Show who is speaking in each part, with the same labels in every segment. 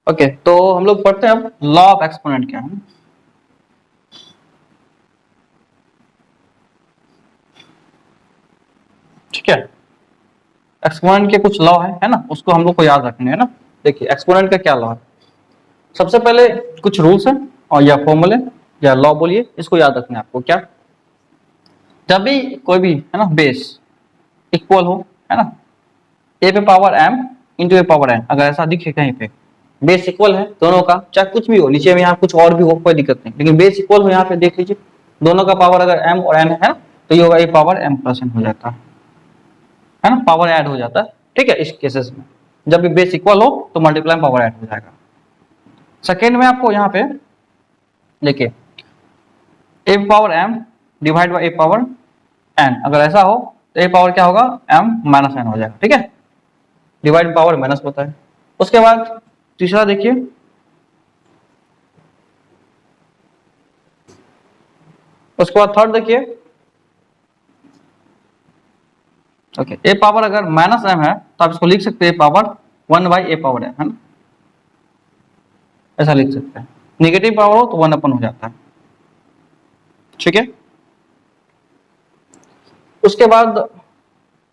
Speaker 1: Okay, तो हम लोग पढ़ते हैं अब लॉ ऑफ एक्सपोनेंट क्या है। ठीक है, एक्सपोनेंट के कुछ लॉ है ना, उसको हम लोग को याद रखने है ना। देखिए एक्सपोनेंट का क्या लॉ है, सबसे पहले कुछ रूल्स है और या फॉर्मूले या लॉ बोलिए, इसको याद रखना है आपको। क्या, जब भी कोई भी है ना बेस इक्वल हो, है ना, ए पे पावर एम इंटू ए पावर एन, अगर ऐसा दिखे कहीं पे बेस इक्वल है दोनों का, चाहे कुछ भी हो, नीचे में यहाँ कुछ और भी हो कोई दिक्कत नहीं, लेकिन बेस इक्वल हो, यहाँ पे देख लीजिए दोनों का पावर अगर एम और एन है तो ये होगा ए पावर एम प्लस एन हो जाता है ना, पावर ऐड हो जाता है। ठीक है, इस केसेस में जब भी बेस इक्वल हो तो मल्टीप्लाई पावर ऐड हो जाएगा। सेकेंड में आपको यहाँ पे देखिए A power M divide by A power N, अगर ऐसा हो तो ए पावर क्या होगा, एम माइनस एन हो जाएगा। ठीक है, डिवाइड पावर माइनस होता है। उसके बाद तीसरा देखिए, उसके बाद थर्ड देखिए, ओके, ए पावर अगर माइनस एम है तो आप इसको लिख सकते हैं A power 1 by A power M, है ना, ऐसा लिख सकते हैं। नेगेटिव पावर हो तो 1 अपन हो जाता है। ठीक है, उसके बाद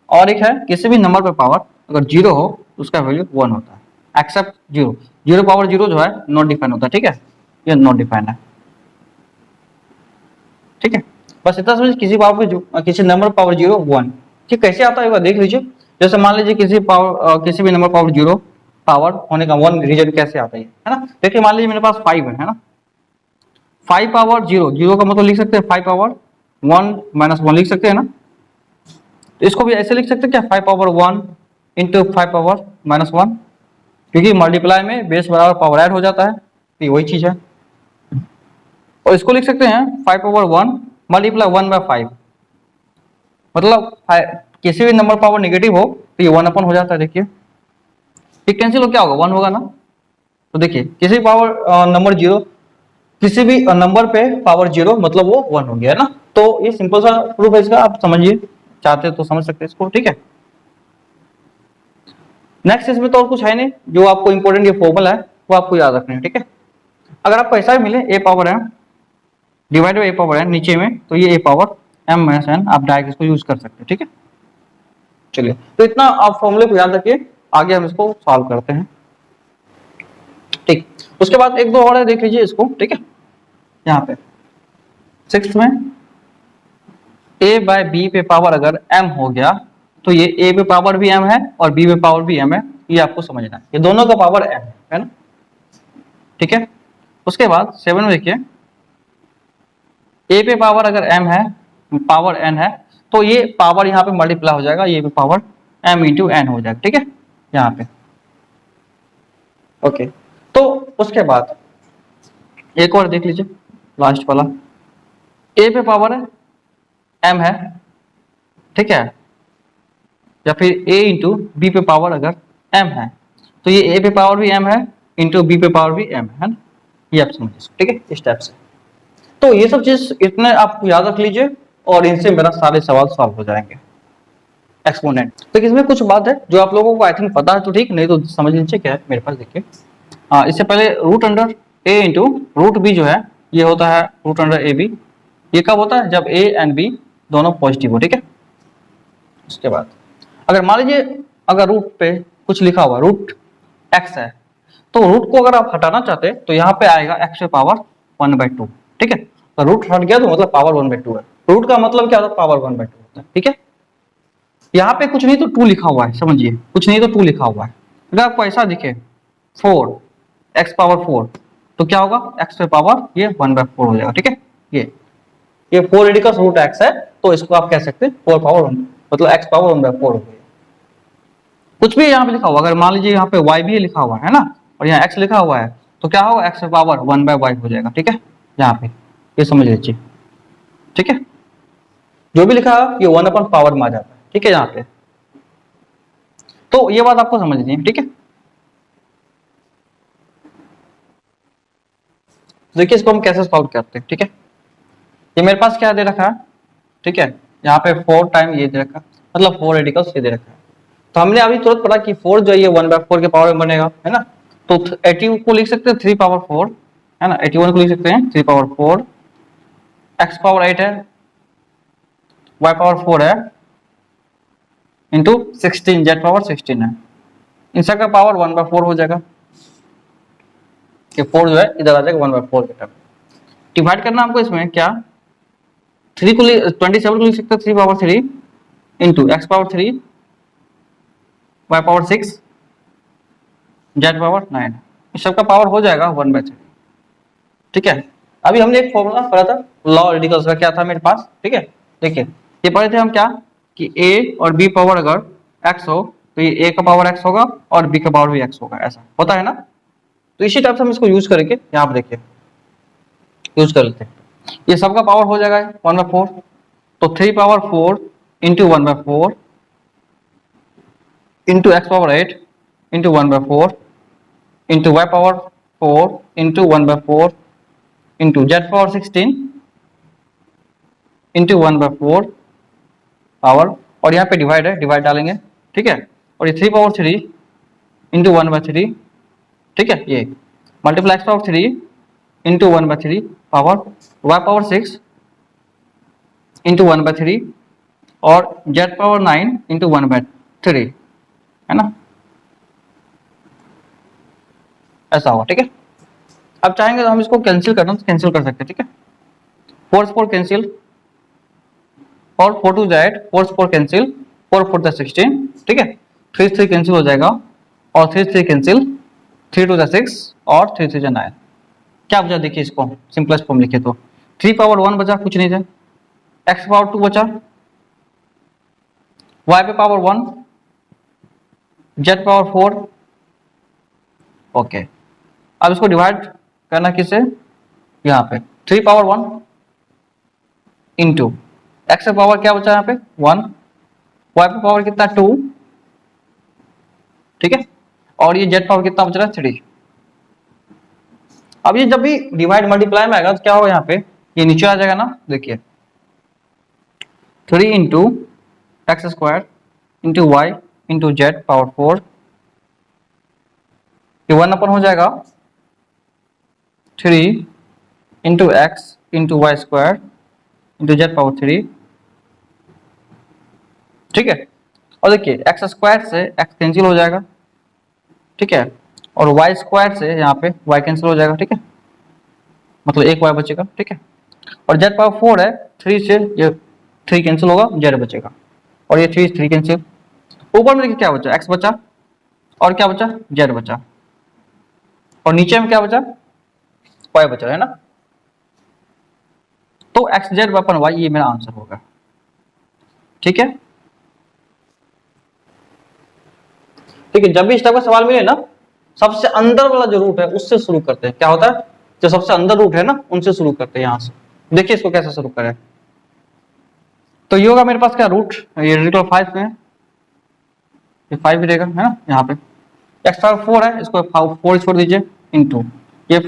Speaker 1: और एक है, किसी भी नंबर पे पावर अगर जीरो हो तो उसका वैल्यू 1 होता है, except zero. Zero power zero जो है नॉट डिफाइन होता है। ठीक है, ये नॉट डिफाइन है। ठीक है, बस इतना समझ, किसी पावर पे किसी नंबर पावर जीरो 1, ठीक, कैसे आता है एक बार देख लीजिए। जैसे मान लीजिए किसी पावर किसी भी नंबर पावर जीरो पावर होने का 1 रीजन कैसे आता है ना। देखिए मान लीजिए मेरे पास 5 है ना, 5 पावर जीरो, जीरो का मतलब लिख सकते हैं 5 पावर 1 माइनस 1 लिख सकते हैं ना। तो इसको भी ऐसे लिख सकते हैं क्या, 5 पावर 1 इंटू 5 पावर माइनस 1, क्योंकि मल्टीप्लाई में बेस बराबर पावर ऐड हो जाता है, तो ये वही चीज है। और इसको लिख सकते हैं 5 पावर 1 मल्टीप्लाई 1 बाय 5, मतलब किसी भी नंबर पावर नेगेटिव हो तो ये 1 अपन हो जाता है। देखिए ये कैंसिल हो, क्या होगा 1 होगा ना। तो देखिए किसी पावर नंबर जीरो, किसी भी नंबर पे पावर जीरो मतलब वो 1 हो गया है ना। तो ये सिंपल सा प्रूफ है इसका, आप समझिए, चाहते तो समझ सकते हैं इसको। ठीक है, नेक्स्ट इसमें तो और कुछ है नहीं, जो आपको इंपॉर्टेंट ये फॉर्मूला है वो आपको याद रखना है। ठीक है, अगर आपको ऐसा भी मिले A power M divide by A power N नीचे में, तो ये A power M minus N आप डायरेक्ट इसको यूज कर सकते हैं। ठीक है, चलिए तो इतना आप फॉर्मूले को याद रखिए, आगे हम इसको सॉल्व करते हैं। ठीक, उसके बाद एक दो और है, देख लीजिए इसको। ठीक है, यहाँ पे सिक्स्थ में a बाय बी पे पावर अगर m हो गया तो ये a पे पावर भी m है और b पे पावर भी m है, ये आपको समझना है, ये दोनों का पावर m है ना। ठीक है, उसके बाद 7 में देखिए a पे पावर अगर m है, पावर n है, तो ये पावर यहाँ पे मल्टीप्लाई हो जाएगा, ये पे पावर m इंटू n हो जाएगा। ठीक है, यहाँ पे ओके। तो उसके बाद एक और देख लीजिए, लास्ट वाला, a पे पावर m है, ठीक है, या फिर a इंटू बी पे पावर अगर m है, तो ये a पे पावर भी m है इंटू बी पे पावर भी m है ना, ये आप समझिए। ठीक है, इस टाइप से। तो ये सब चीज इतने आप याद रख लीजिए और इनसे मेरा सारे सवाल सॉल्व हो जाएंगे एक्सपोनेंट। तो इसमें कुछ बात है जो आप लोगों को आई थिंक पता है तो ठीक, नहीं तो समझ लीजिए क्या है मेरे पास। देखिए इससे पहले root under a into root B जो है ये होता है रूट अंडर ए बी, ये कब होता है, जब a एंड b दोनों पॉजिटिव हो। ठीक है, उसके बाद अगर मान लीजिए अगर रूट पे कुछ लिखा हुआ रूट x है, तो रूट को अगर आप हटाना चाहते हैं तो यहाँ पे आएगा x पे पावर 1/2। ठीक है, तो रूट हट गया तो मतलब पावर 1/2 है। रूट का मतलब क्या होता है, पावर 1/2 होता है। ठीक है, यहाँ पे कुछ नहीं तो 2 लिखा हुआ है, समझिए, कुछ नहीं तो 2 लिखा हुआ है। अगर आपको ऐसा दिखे 4 x पावर 4, तो क्या होगा, x पे पावर ये 1/4 हो जाएगा। ठीक है, ये 4 रेडिकस रूट x है, तो इसको आप कह सकते हैं 4 पावर 1, मतलब x पावर 1/4 हो गया। कुछ भी यहाँ पे लिखा हुआ, अगर मान लीजिए यहाँ पे y भी लिखा हुआ है ना और यहाँ x लिखा हुआ है, तो क्या होगा, x पे पावर 1/y हो जाएगा। ठीक है, यहाँ पे ये समझ लीजिए। ठीक है, जो भी लिखा है ये 1 अपन पावर में आ जाता है। ठीक है, यहाँ पे तो ये बात आपको समझनी है। ठीक है, देखिए इसको हम कैसे सॉल्व करते हैं। ठीक है, ये मेरे पास क्या दे रखा है, ठीक है, यहाँ पे 4 टाइम ये दे रखा है, मतलब 4 रेडिकल्स ये दे रखा है। तो हमने अभी तुरंत पढ़ा कि 4 जो है ये 1/4 के पावर में बनेगा, है ना। तो 80 को लिख सकते हैं 3 पावर 4, है ना, 81 को लिख सकते हैं 3 पावर 4, x पावर 8 है, y पावर 4 है, इंटू 16, z पावर 16 है। इन सब का पावर 1/4 हो जाएगा, ये 4 जो है इधर आ जाएगा 1/4 की तरफ। डिवाइड करना हमको इसमें क्या, 3 को 27 को लिख सकते हैं 3 power 3 into x power 3, y power 6, z power 9, इस सब का पावर हो जाएगा 1/3। ठीक है, अभी हमने एक फॉर्मूला पढ़ा था लॉ रेडिकल्स का, क्या था मेरे पास, ठीक है। देखिए ये पढ़े थे हम क्या, कि a और b पावर अगर x हो तो ये a का पावर x होगा और b का पावर भी x होगा, ऐसा होता है ना। तो इसी टाइप से हम इसको यूज करेंगे, यहाँ पर देखिए यूज कर लेते हैं। ये सबका पावर हो जाएगा 1/4, तो 3 power 4 into 1/4 into x power 8 into 1/4 into y power 4 into 1/4 into z power 16 into 1/4 power, और यहाँ पे डिवाइड है, डिवाइड डालेंगे, ठीक है। और ये 3 पावर 3 इंटू 1/3, ठीक है, ये multiply x power 3 into 1/3 power y power 6 into 1/3 और z पावर 9 इंटू 1/3, है ना, ऐसा होगा, ठीक है। अब चाहेंगे तो हम इसको कैंसिल करना तो कैंसिल कर सकते हैं, ठीक है। 4 4 कैंसिल, और 4 2 8, 4 4 कैंसिल, 4 4 16, ठीक है। 3 3 कैंसिल हो जाएगा, और 3 3 कैंसिल, 3 2 6 और 3 3 9। क्या बचा देखिए, इसको सिंपलेस्ट फॉर्म लिखे तो 3 पावर 1 बचा, कुछ नहीं था, x पावर 2 बचा, y पे पावर 1, z पावर 4, ओके। अब इसको डिवाइड करना किससे, यहाँ पे 3 पावर 1 इंटू x का पावर क्या बचा यहाँ पे 1, y पे पावर कितना 2, ठीक है, और ये z पावर कितना बच रहा है 3। अब ये जब भी डिवाइड मल्टीप्लाई में आएगा तो क्या होगा, यहाँ पे ये नीचे आ जाएगा ना, देखिए 3 into X square into Y into Z power 4, ये 1 हो जाएगा 3 into X into Y square into Z power 3, ठीक है। और देखिए एक्स स्क्वायर से एक्स कैंसिल हो जाएगा, ठीक है, और वाई स्क्वायर से यहाँ पे वाई कैंसिल हो जाएगा, ठीक है, मतलब एक वाई बचेगा, ठीक है। और जेड पावर 4 है, 3 से ये 3 कैंसिल होगा, जेड बचेगा, और ये 3 कैंसिल। ऊपर में देखिए क्या बचा, एक्स बचा, और क्या बचा, जेड बचा, और नीचे में क्या बचा, वाई बचा, है ना। तो एक्स जेड अपन वाई, ये मेरा आंसर होगा, ठीक है। ठीक है, जब भी इस टाइप का सवाल मिले ना, सबसे अंदर वाला जो रूट है उससे शुरू करते हैं। क्या होता है, जो सबसे अंदर रूट है ना उनसे शुरू करते हैं, यहां से देखिए इसको कैसे शुरू करें। तो ये होगा मेरे पास क्या, रूट, ये रेडिकल 5 में ये 5 भी रहेगा, है ना, यहाँ पे एक्स पावर 4 है, इसको 4 छोड़ दीजिए, इंटू ये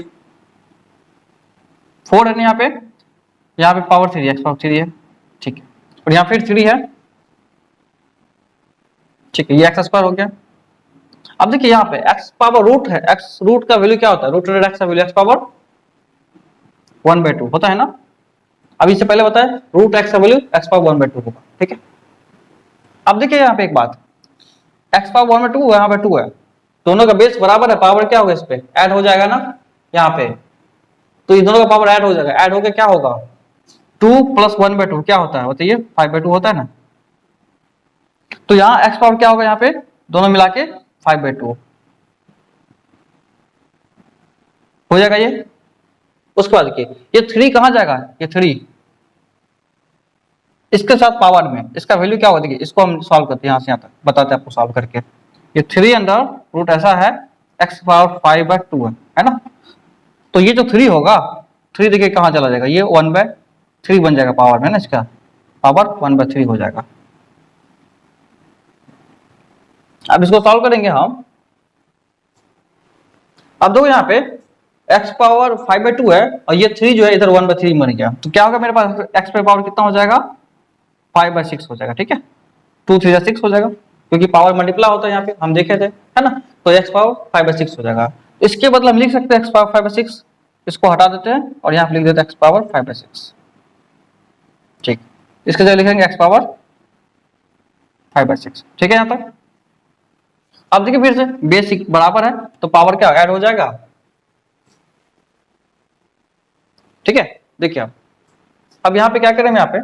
Speaker 1: 4 है ना यहाँ पे पावर 3, एक्स पावर 3 है, ठीक है, और यहाँ फिर 3 है, ठीक है, ये एक्स स्क्वायर हो गया। अब देखिए यहाँ पे x पावर रूट है, x रूट का वैल्यू क्या होता है, रूट x का वैल्यू x पावर 1/2 होता है ना। अब इससे पहले बताया रूट x का वैल्यू x पावर 1/2 होगा, ठीक है। अब देखिए यहाँ पे एक बात, x पावर 1/2 यहाँ पे 2 है, दोनों का बेस बराबर है, पावर क्या होगा इस पे ऐड हो जाएगा ना यहाँ पे, तो इन दोनों का पावर ऐड हो जाएगा, ऐड होकर क्या होगा 2 + 1/2 क्या होता है बताइए, 5/2 होता है ना। तो यहाँ x पावर क्या होगा, यहाँ पे दोनों मिला के 5/2 हो जाएगा ये। उसके बाद देखिए ये 3 कहां जाएगा, ये 3 इसके साथ पावर में, इसका वैल्यू क्या होगा, देखिए इसको हम सॉल्व करते हैं, यहां से यहां तक बताते हैं आपको सॉल्व करके। ये 3 अंदर रूट ऐसा है, x पावर 5/2 है ना। तो ये जो 3 होगा, 3 देखिए कहां चला जाएगा, ये 1/3 बन जाएगा पावर में ना, इसका पावर 1/3 हो जाएगा। अब इसको सॉल्व करेंगे हम। अब देखो यहाँ पे x पावर 5/2 है, और ये 3 जो है इधर 1/3 बन गया, तो क्या होगा मेरे पास x पे पावर कितना हो जाएगा 5/6 हो जाएगा, ठीक है, 2 3 6 हो जाएगा, क्योंकि पावर मल्टीप्लाई होता है यहाँ पे हम देखे थे, है ना। तो x पावर 5/6 हो जाएगा। इसके बदले हम लिख सकते हैं एक्स पावर 5/6, इसको हटा देते हैं और यहाँ पे लिख देते हैं एक्स पावर 5/6। ठीक, इसके जगह लिखेंगे एक्स पावर 5/6। ठीक है यहाँ तक। अब देखिए फिर से बेसिक बराबर है तो पावर क्या ऐड हो जाएगा। ठीक है, देखिए अब यहाँ पे क्या करें, यहाँ पे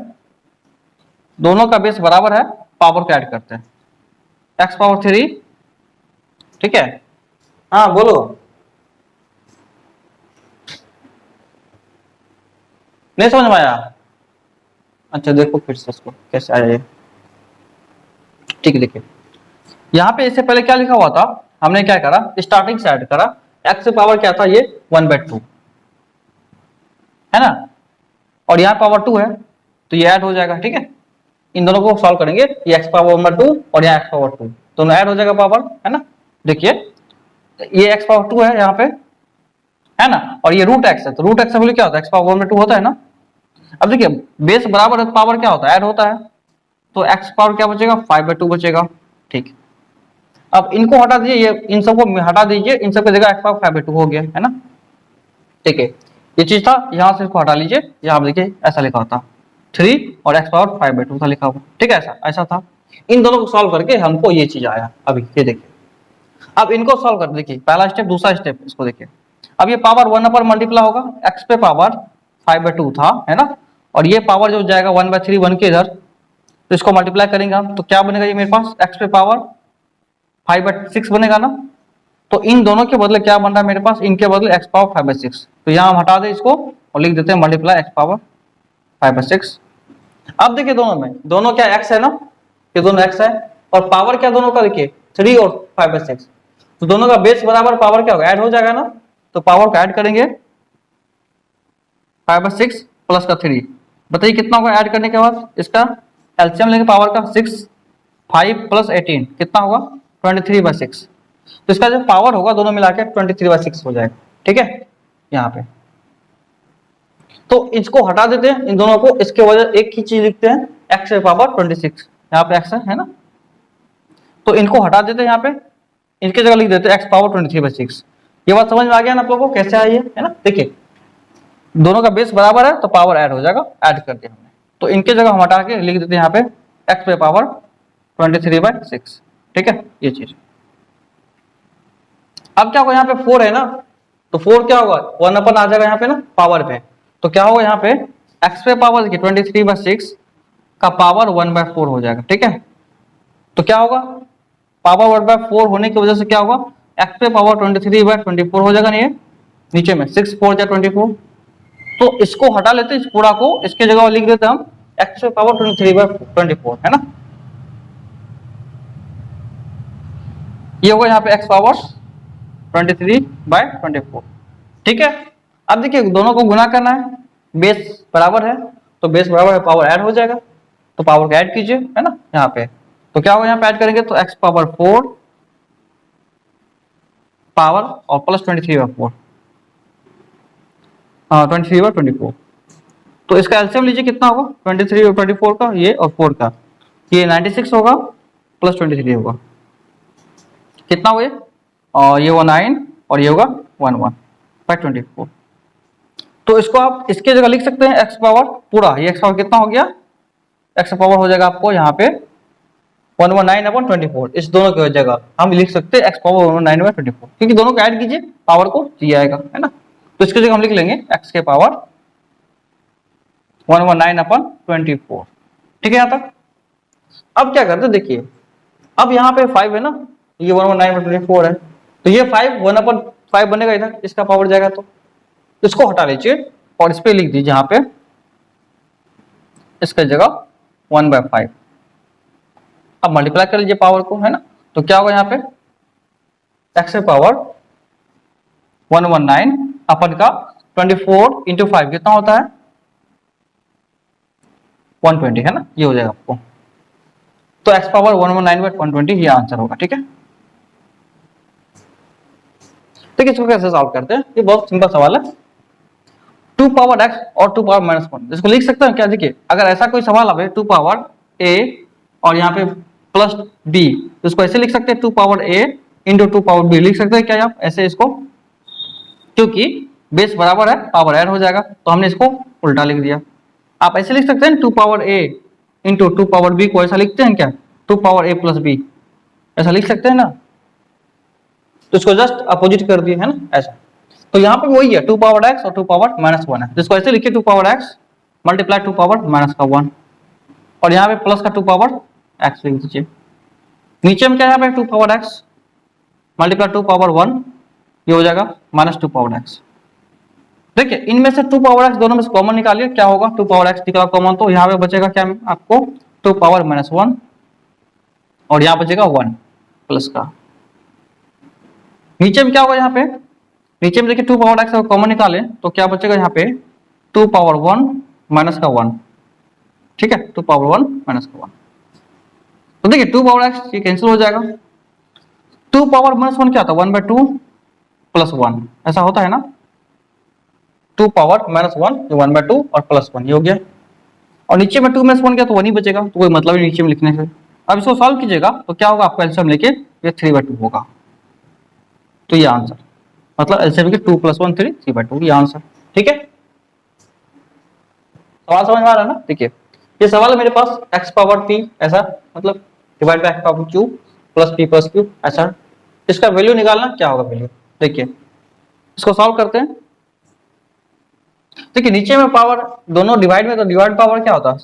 Speaker 1: दोनों का बेस बराबर है, पावर को ऐड करते हैं, एक्स पावर 3। ठीक है, हाँ बोलो। नहीं समझ में आया? अच्छा देखो फिर से इसको कैसे आया ये। ठीक है, देखिए यहाँ पे इससे पहले क्या लिखा हुआ था, हमने क्या करा, स्टार्टिंग से ऐड करा, एक्स से पावर क्या था ये 1/2 है ना, और यहाँ पावर 2 है तो ये ऐड हो जाएगा। ठीक है, इन दोनों को सॉल्व करेंगे, ये एक्स पावर 1/2 और यहाँ एक्स पावर 2 दोनों ऐड हो जाएगा पावर, है ना। देखिए ये एक्स पावर 2 है यहाँ पे, है ना, और ये रूट एक्स है, तो रूट एक्स बोले क्या होता है, एक्स पावर 1/2 होता है ना। अब देखिए बेस बराबर है तो पावर क्या होता है, ऐड होता है, तो एक्स पावर क्या बचेगा 5/2 बचेगा। ठीक, अब इनको हटा दीजिए, ये इन सबको हटा दीजिए, इन सब की जगह एक्स पावर 5/2 हो गया, है ना। ठीक है, ये चीज था, यहाँ से इसको हटा लीजिए, यहाँ देखिए ऐसा लिखा होता 3 और एक्स पावर 5/2 था लिखा हुआ। ठीक है, ऐसा ऐसा था। इन दोनों को सॉल्व करके हमको ये चीज आया। अभी ये देखिए, अब इनको सॉल्व कर, देखिए पहला स्टेप, दूसरा स्टेप, इसको देखिए। अब ये पावर 1 पर मल्टीप्लाई होगा, एक्स पे पावर 5/2 था, है ना, और ये पावर जो जाएगा 1/3 1 के इधर, तो इसको मल्टीप्लाई करेंगे हम, तो क्या बनेगा ये मेरे पास, एक्स पे पावर 5/6 बनेगा ना। तो इन दोनों के बदले क्या बन रहा है मेरे पास, इनके बदले एक्स पावर 5/6, तो यहाँ हम हटा दें इसको और लिख देते हैं मल्टीप्लाई एक्स पावर 5/6। अब देखिए दोनों में, दोनों क्या एक्स है ना, ये दोनों एक्स है, और पावर क्या दोनों का, देखिए 3 और 5/6, तो दोनों का बेस बराबर, पावर क्या होगा, ऐड हो जाएगा ना। तो पावर को ऐड करेंगे, 5/6 प्लस का 3, बताइए कितना होगा ऐड करने के बाद, इसका एलसीएम लेंगे पावर का 6, 5 प्लस 18 कितना होगा 23/6, तो इसका जो पावर होगा दोनों मिला के 23/6 हो जाएगा। ठीक है, यहाँ पे तो इसको हटा देते हैं इन दोनों को, इसके वजह एक ही चीज लिखते हैं, एक्स पे पावर 26, यहाँ पे एक्स है ना, तो इनको हटा देते हैं, यहाँ पे इनकी जगह लिख देते हैं एक्स पावर 23/6। ये बात समझ में आ गया ना आप लोगों को कैसे आई है ना। देखिए दोनों का बेस बराबर है तो पावर ऐड हो जाएगा, ऐड कर दिया हमने, तो इनके जगह हम हटा के लिख देते हैं यहाँ पे एक्स पे पावर 23/6। ठीक है, ये चीज। अब क्या होगा, यहाँ पे 4 है ना, तो 4 क्या होगा 1 अपन आ जाएगा यहाँ पे ना पावर पे, तो क्या होगा यहाँ पे एक्स पे पावर देखिए 23/6 का पावर 1/4 हो जाएगा। ठीक है, तो क्या होगा, पावर 1/4 होने की वजह से क्या होगा, एक्स पे पावर 23/24 हो जाएगा ना, ये नीचे में 6 4 जा 24, तो इसको हटा लेते हैं इस पूरा को, इसके जगह लिख देते हम एक्स पे पावर 23/24, है ना। ये होगा यहाँ पे एक्स पावर 23/24। ठीक है, अब देखिए दोनों को गुना करना है, बेस बराबर है तो बेस बराबर है, पावर ऐड हो जाएगा, तो पावर को ऐड कीजिए, है ना यहाँ पे, तो क्या होगा यहाँ पे ऐड करेंगे तो एक्स पावर 4 पावर और प्लस 23/4, हाँ 23/24, तो इसका एलसीएम लीजिए कितना होगा 23 और 24 का, ये और 4 का, ये 96 होगा प्लस 23 होगा, कितना हुआ ये, और ये 19 और ये होगा 11/24। तो इसको आप इसके जगह लिख सकते हैं एक्स पावर पूरा, ये एक्स पावर कितना हो गया, एक्स पावर हो जाएगा आपको यहाँ पे 119/24, इस दोनों की जगह हम लिख सकते हैं एक्स पावर 119/24, क्योंकि दोनों को ऐड कीजिए पावर को जी आएगा, है ना, तो इसके जगह हम लिख लेंगे एक्स के पावर 119/24। ठीक है यहाँ तक। अब क्या करते देखिए, अब यहाँ पे 5 है ना, ये 119/24 है, तो ये 5 1/5 बनेगा इधर, इसका पावर जाएगा, तो इसको हटा लीजिए और इस पे लिख दीजिए यहाँ पे इसका जगह 1/5। अब मल्टीप्लाई कर लीजिए पावर को, है ना, तो क्या होगा यहाँ पे एक्स पावर 119 अपन का 24 इंटू 5 कितना होता है 120, है ना, ये हो जाएगा आपको, तो एक्स पावर 119/120 ये आंसर होगा। ठीक है, देखिए इसको कैसे सॉल्व करते हैं, ये बहुत सिंपल सवाल है, 2 पावर x और 2 पावर -1, इसको लिख सकते हैं क्या, देखिए अगर ऐसा कोई सवाल आवे 2 पावर a और यहाँ पे प्लस b, तो इसको ऐसे लिख सकते हैं 2 power a into 2 power b, लिख सकते हैं क्या आप ऐसे इसको, क्योंकि बेस बराबर है, पावर ऐड हो जाएगा, तो हमने इसको उल्टा लिख दिया। आप ऐसे लिख सकते हैं 2 power a into 2 power b को ऐसा लिखते हैं क्या, 2 पावर a प्लस b, ऐसा लिख सकते हैं ना। तो इसको जस्ट अपोजिट कर दिए है ना ऐसा। तो यहाँ पे वही है 2 पावर x और 2 पावर माइनस 1 है, जिसको ऐसे लिखिए 2 power x multiply 2 power minus का 1, और यहाँ पे प्लस का 2 पावर x लिख दीजिए। नीचे में क्या है यहाँ पे 2 पावर x मल्टीप्लाई 2 पावर 1, ये हो जाएगा माइनस 2 पावर x। देखिए इनमें से 2 पावर x दोनों में से कॉमन निकालिए, क्या होगा 2 पावर x निकला कॉमन, तो यहाँ पे बचेगा क्या आपको 2 पावर माइनस 1, और यहाँ बचेगा 1 प्लस का। नीचे में क्या होगा, यहाँ पे नीचे में देखिए 2 पावर x कॉमन निकालें तो क्या बचेगा यहाँ पे 2 पावर 1 माइनस का 1, ठीक है 2 पावर 1 माइनस का 1। तो देखिए 2 पावर x ये कैंसिल हो जाएगा, 2 पावर माइनस 1 क्या होता है 1/2 प्लस 1, ऐसा होता है ना। 2 पावर माइनस 1 ये 1/2 और प्लस 1 ये हो गया, और नीचे में 2 माइनस 1 क्या तो 1 ही बचेगा, तो कोई मतलब नहीं नीचे में लिखने से। अब इसको सॉल्व कीजिएगा तो क्या होगा, आपको एलसीएम लेके ये 3/2 होगा, तो ये आंसर मतलब एलसीएम के 2 + 1 3 3/2 ये आंसर। ठीक है, सवाल समझ में आ रहा है ना। देखिए ये सवाल है मेरे पास x पावर p ऐसा, मतलब divide by x power q plus p plus q ऐसा, इसका वैल्यू निकालना क्या होगा वैल्यू। देखिए इसको सॉल्व करते हैं। देखिए नीचे में पावर दोनों डिवाइड में, तो डिवाइड पावर क्या होता है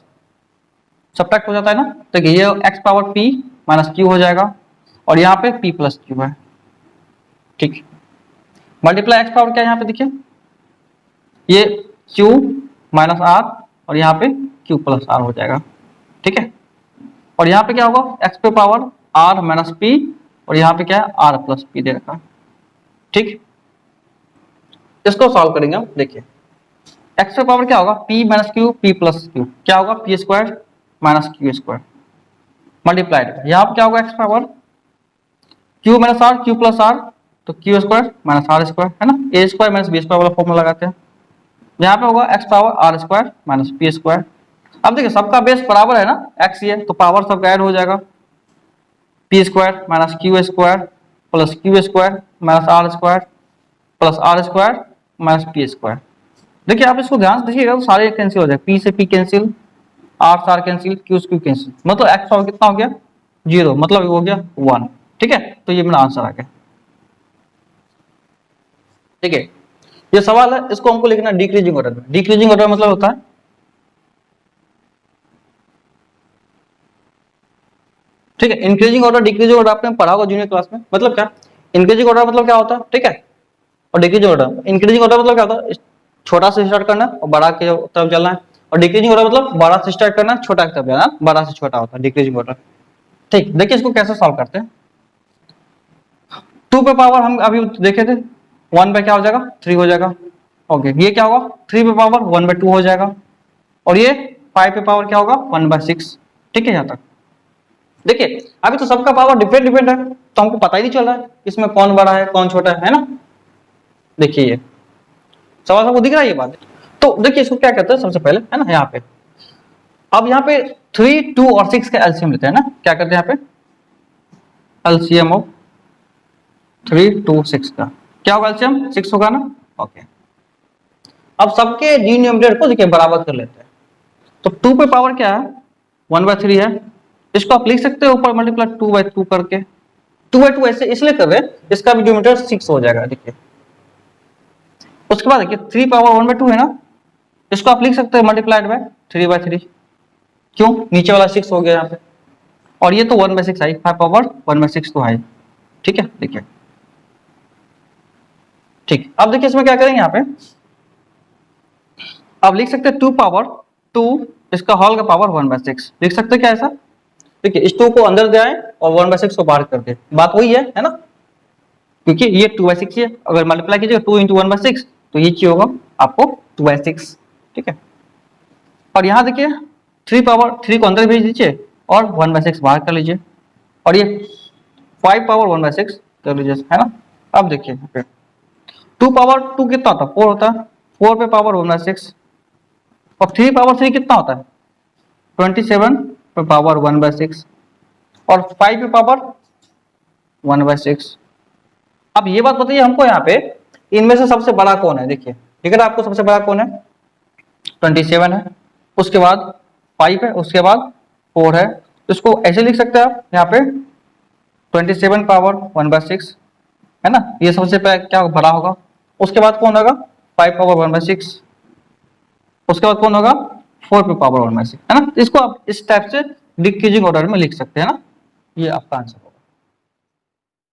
Speaker 1: सब्ट्रैक्ट हो जाता है ना। देखिए ये x power p minus q हो जाएगा, और यहाँ पे p प्लस q है, ठीक। मल्टीप्लाई x पावर क्या है यहाँ पे देखिए ये q माइनस r, और यहाँ पे q प्लस r हो जाएगा, ठीक है। और यहाँ पे क्या होगा x पे पावर r माइनस p, और यहाँ पे क्या है r प्लस p दे रखा, ठीक। इसको सॉल्व करेंगे हम। देखिए x पे पावर क्या होगा p minus q p plus q, क्या होगा p square minus q square multiplied, यहाँ पे क्या होगा x power q minus r q plus r, तो q square minus r square है ना, a square minus b square वाला फॉर्मूला लगाते हैं। यहाँ पे होगा x power r square minus p square. अब देखिए सबका बेस बराबर है ना x ये, तो पावर सबका ऐड हो जाएगा, p square minus q square plus q square minus r square plus r square minus p square. देखिए आप इसको ध्यान से देखिएगा तो सारे कैंसिल हो जाए, p से p कैंसिल, r से r कैंसिल, q से q कैंसिल, मतलब x पावर कितना हो गया 0, मतलब हो गया 1, ठीक है। तो ये मेरा आंसर आ गया, ठीक है। ये सवाल है, इसको हमको लिखना डिक्रीजिंग ऑर्डर में। डिक्रीजिंग ऑर्डर मतलब होता है ठीक है, इंक्रीजिंग ऑर्डर डिक्रीजिंग ऑर्डर आपने पढ़ा होगा जूनियर क्लास में। मतलब क्या इंक्रीजिंग ऑर्डर मतलब क्या होता है, ठीक है, और डिक्रीजिंग ऑर्डर, इंक्रीजिंग ऑर्डर मतलब क्या होता है छोटा से स्टार्ट करना और बड़ा की तरफ चलना है, और डिक्रीजिंग ऑर्डर मतलब बड़ा से स्टार्ट करना छोटा की तरफ जाना, बड़ा से छोटा होता है डिक्रीजिंग ऑर्डर, ठीक। देखिए इसको कैसे सॉल्व करते हैं। 2 पे पावर हम अभी देखे थे 1 पे क्या हो जाएगा 3 हो जाएगा, ओके। ये क्या होगा 3 पे पावर 1/2 हो जाएगा, और ये 5 पे पावर क्या होगा 1/6, ठीक है। यहाँ तक देखिए अभी तो सबका पावर डिफरेंट डिफरेंट है, तो हमको पता ही नहीं चल रहा है इसमें कौन बड़ा है कौन छोटा है ना। देखिए ये सवाल सबको दिख रहा है ये बात। तो देखिए इसको क्या कहते हैं सबसे पहले है ना यहाँ पे, अब यहाँ पे 3 2 और 6 का एलसीएम लेते हैं ना, क्या करते हैं यहाँ पे एलसीएम ऑफ 3 2 6 का क्या होगा एलसीएम 6 होगा ना, ओके। अब सबके डिनोमिनेटर को देखिए बराबर कर लेते हैं, तो 2 पे पावर क्या है 1/3 है, इसको आप लिख सकते हो ऊपर मल्टीप्लाई 2/2 करके, 2/2 ऐसे इसलिए कर रहे हैं इसका भी डिनोमिनेटर 6 हो जाएगा, देखिए। उसके बाद देखिए 3 पावर 1/2 है ना, इसको आप लिख सकते हैं मल्टीप्लाइड बाय 3/3, क्यों नीचे वाला 6 हो गया यहाँ पे, और ये तो 1/6 आई, 5 पावर 1/6 तो है, ठीक है। देखिए ठीक, अब देखिए इसमें क्या करेंगे यहाँ पे, अब लिख सकते हैं 2 पावर 2 इसका होल का पावर 1/6 लिख सकते हैं, क्या ऐसा। देखिए इस 2 को अंदर ले आए और 1/6 को बाहर कर दे, बात वही है ना, क्योंकि ये 2/6 है, अगर मल्टीप्लाई कीजिएगा 2 × 1/6 तो ये चीज होगा आपको 2/6, ठीक है। और यहाँ देखिए 3 पावर 3 को अंदर भेज दीजिए और 1/6 बाहर कर लीजिए, और ये 5 पावर 1/6 कर लीजिए, है ना। अब देखिए 2 पावर 2 कितना होता है 4 होता है, 4 पे पावर 1/6, और 3 पावर 3 कितना होता है 27 पे पावर 1/6, और 5 पे पावर 1/6। अब ये बात बताइए हमको यहाँ पे इनमें से सबसे बड़ा कौन है? देखिए दिख रहा है आपको सबसे बड़ा कौन है? 27 है, उसके बाद 5 है, उसके बाद 4 है। तो इसको ऐसे लिख सकते हैं आप यहाँ पे 27 पावर 1/6 है ना, ये सबसे क्या बड़ा होगा। उसके बाद कौन होगा? 5 पावर 1/6। उसके बाद कौन होगा? 4 पे पावर 1/6 है ना। इसको आप इस टाइप से डिक्रीजिंग ऑर्डर में लिख सकते हैं ना। ये आपका आंसर।